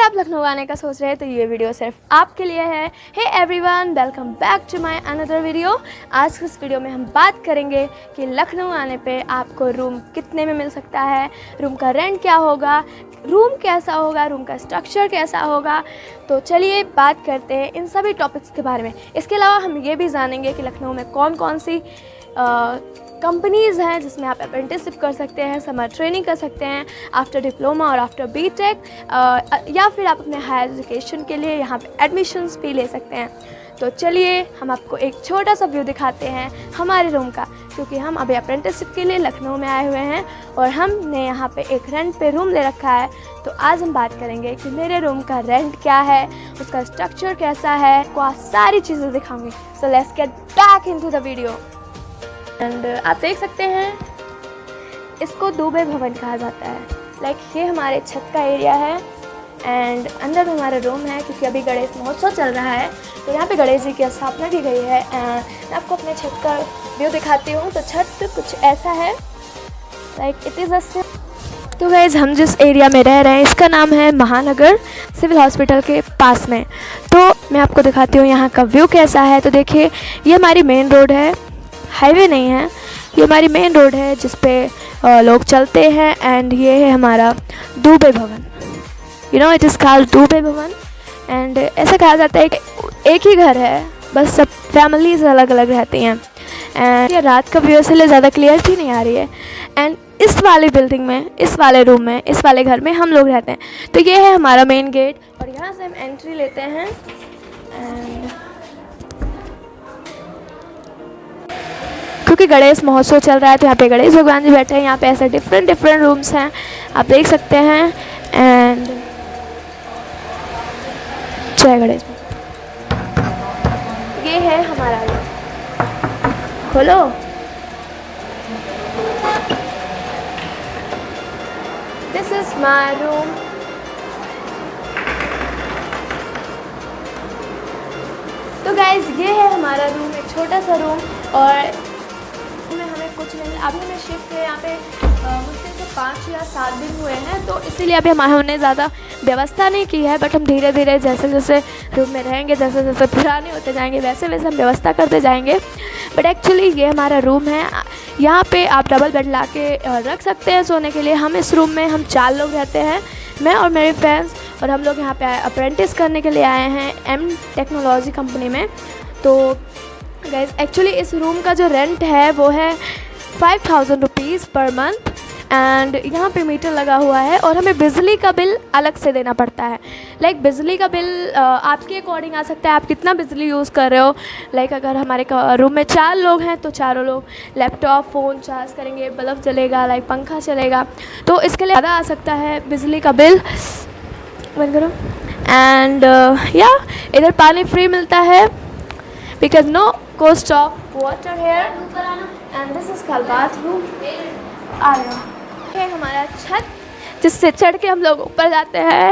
आप लखनऊ आने का सोच रहे हैं तो ये वीडियो सिर्फ आपके लिए है। Hey everyone, welcome back to my another video. आज के इस वीडियो में हम बात करेंगे कि लखनऊ आने पे आपको रूम कितने में मिल सकता है, रूम का रेंट क्या होगा, रूम कैसा होगा, रूम का स्ट्रक्चर कैसा होगा। तो चलिए बात करते हैं इन सभी टॉपिक्स के बारे में। इसके अलावा हम ये भी जानेंगे कि लखनऊ में कौन कौन सी कंपनीज़ हैं जिसमें आप अप्रेंटिसशिप कर सकते हैं, समर ट्रेनिंग कर सकते हैं आफ्टर डिप्लोमा और आफ्टर बीटेक, या फिर आप अपने हायर एजुकेशन के लिए यहाँ पे एडमिशन्स भी ले सकते हैं। तो चलिए हम आपको एक छोटा सा व्यू दिखाते हैं हमारे रूम का, क्योंकि हम अभी अप्रेंटिसशिप के लिए लखनऊ में आए हुए हैं और हमने यहाँ पे एक रेंट पे रूम ले रखा है। तो आज हम बात करेंगे कि मेरे रूम का रेंट क्या है, उसका स्ट्रक्चर कैसा है, आपको सारी चीज़ें दिखाऊंगी। So let's get back into the video. And आप देख सकते हैं इसको दुबे भवन कहा जाता है। लाइक ये हमारे छत का एरिया है एंड अंदर हमारा रूम है, क्योंकि अभी गणेश महोत्सव चल रहा है तो यहाँ पे गणेश जी की स्थापना की गई है। एंड मैं आपको अपने छत का व्यू दिखाती हूँ। तो छत कुछ ऐसा है, लाइक इट इज़ अ। तो गाइज़ हम जिस एरिया में रह रहे हैं इसका नाम है महानगर सिविल हॉस्पिटल के पास में। तो मैं आपको दिखाती हूँ यहाँ का व्यू कैसा है। तो देखिए ये हमारी मेन रोड है, हाईवे नहीं है, ये हमारी मेन रोड है जिस पे लोग चलते हैं। एंड ये है हमारा दुबे भवन, you know it is called Dubey भवन। एंड ऐसा कहा जाता है कि एक ही घर है, बस सब फैमिलीज अलग अलग रहती हैं। एंड ये रात का व्यू इसलिए ज़्यादा क्लियरिटी नहीं आ रही है। एंड इस वाली बिल्डिंग में, इस वाले रूम में, इस वाले घर में हम लोग रहते हैं। तो ये है हमारा मेन गेट और यहाँ से हम एंट्री लेते हैं। एंड क्योंकि गणेश महोत्सव चल रहा है तो यहाँ पे गणेश भगवान जी बैठे हैं। यहाँ पे ऐसे डिफरेंट रूम्स हैं, आप देख सकते हैं। एंड जय गणेश। ये है हमारा रूम, खोलो। This is my room. तो गाइज ये है हमारा रूम, एक छोटा सा रूम। और हमें कुछ नहीं, अभी हमें शिफ्ट है यहाँ पे मुश्किल से 5 या 7 दिन हुए हैं, तो इसीलिए अभी हमने ज़्यादा व्यवस्था नहीं की है। बट हम धीरे धीरे जैसे जैसे रूम में रहेंगे, जैसे जैसे पुराने होते जाएंगे, वैसे वैसे हम व्यवस्था करते जाएंगे। बट एक्चुअली ये हमारा रूम है, यहाँ पे आप डबल बेड ला के रख सकते हैं सोने के लिए। हम इस रूम में हम 4 लोग रहते हैं, मैं और मेरे फ्रेंड्स। और हम लोग यहाँ पे अप्रेंटिस करने के लिए आए हैं एम टेक्नोलॉजी कंपनी में। तो गाइस एक्चुअली इस रूम का जो रेंट है वो है 5000 रुपीज़ पर मंथ। एंड यहाँ पे मीटर लगा हुआ है और हमें बिजली का बिल अलग से देना पड़ता है। लाइक बिजली का बिल आपके अकॉर्डिंग आ सकता है, आप कितना बिजली यूज़ कर रहे हो। लाइक अगर हमारे रूम में 4 लोग हैं तो चारों लोग लैपटॉप फ़ोन चार्ज करेंगे, बल्ब जलेगा, लाइक पंखा चलेगा, तो इसके लिए ज़्यादा आ सकता है बिजली का बिल। बंद करो। एंड या इधर पानी फ्री मिलता है, because no cost of water here, and this is called bathroom। आ रहा है हमारा छत जिससे चढ़ के हम लोग ऊपर जाते हैं।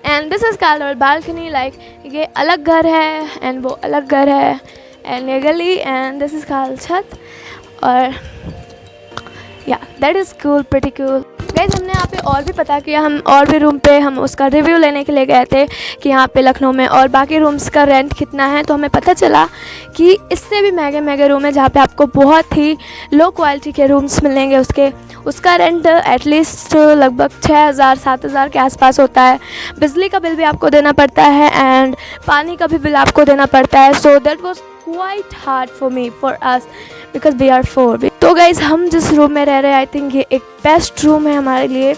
And this is called our balcony. Like ये अलग घर है एंड वो अलग घर है, एंड ये गली, एंड दिस इज़ कॉल्ड छत। और या that is cool, pretty cool. Guys हमने यहाँ पे और भी पता किया, हम और भी रूम पे हम उसका रिव्यू लेने के लिए गए थे कि यहाँ पे लखनऊ में और बाकी रूम्स का रेंट कितना है। तो हमें पता चला कि इससे भी महंगे महंगे रूम है जहाँ पे आपको बहुत ही लो क्वालिटी के रूम्स मिलेंगे। उसका रेंट एटलीस्ट लगभग 6000-7000 के आसपास होता है। बिजली का बिल भी आपको देना पड़ता है एंड पानी का भी बिल आपको देना पड़ता है। So that was quite hard for me, for us, because we are 4। तो गाइज़ हम जिस रूम में रह रहे हैं आई थिंक ये एक बेस्ट रूम है हमारे लिए।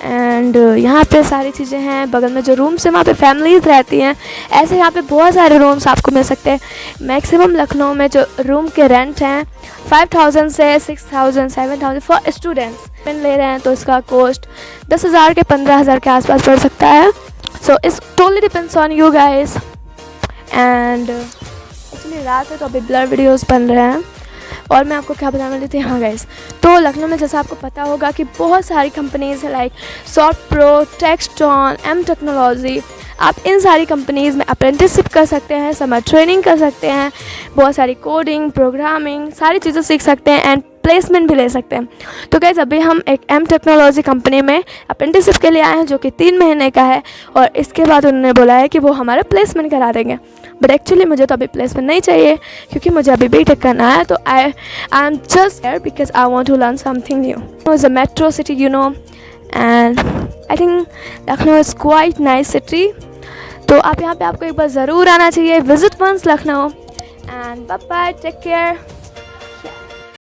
एंड यहाँ पे सारी चीज़ें हैं, बगल में जो रूम्स हैं वहाँ पे फैमिलीज़ रहती हैं। ऐसे यहाँ पे बहुत सारे रूम्स आपको मिल सकते हैं। मैक्सिमम लखनऊ में जो रूम के रेंट हैं 5000 से 6000 7000 फॉर स्टूडेंट्स ले रहे हैं, तो इसका कॉस्ट 10,000 के 15,000 के आसपास पड़ सकता है। So it's totally depends on you guys. And actually रात है तो अभी ब्लर वीडियोज़ बन रहे हैं। और मैं आपको क्या बताने वाली थी, हाँ गाइस, तो लखनऊ में जैसा आपको पता होगा कि बहुत सारी कंपनीज़ हैं, like Soft Pro, Textron, M technology. आप इन सारी कंपनीज़ में अप्रेंटिसशिप कर सकते हैं, समर ट्रेनिंग कर सकते हैं, बहुत सारी कोडिंग, प्रोग्रामिंग, सारी चीज़ें सीख सकते हैं। एंड प्लेसमेंट भी ले सकते हैं। तो गाइस अभी हम एक एम टेक्नोलॉजी कंपनी में अप्रेंटिसशिप के लिए आए हैं, जो कि 3 महीने का है, और इसके बाद उन्होंने बोला है कि वो हमारा प्लेसमेंट करा देंगे। बट एक्चुअली मुझे तो अभी प्लेसमेंट नहीं चाहिए, क्योंकि मुझे अभी बीटेक करना है। तो I am just here because I want to learn something new. It's a metro city, you know, and I think Lucknow is quite nice city. तो आप यहाँ पे आपको एक बार ज़रूर आना चाहिए। Visit once Lucknow, and bye bye, take care.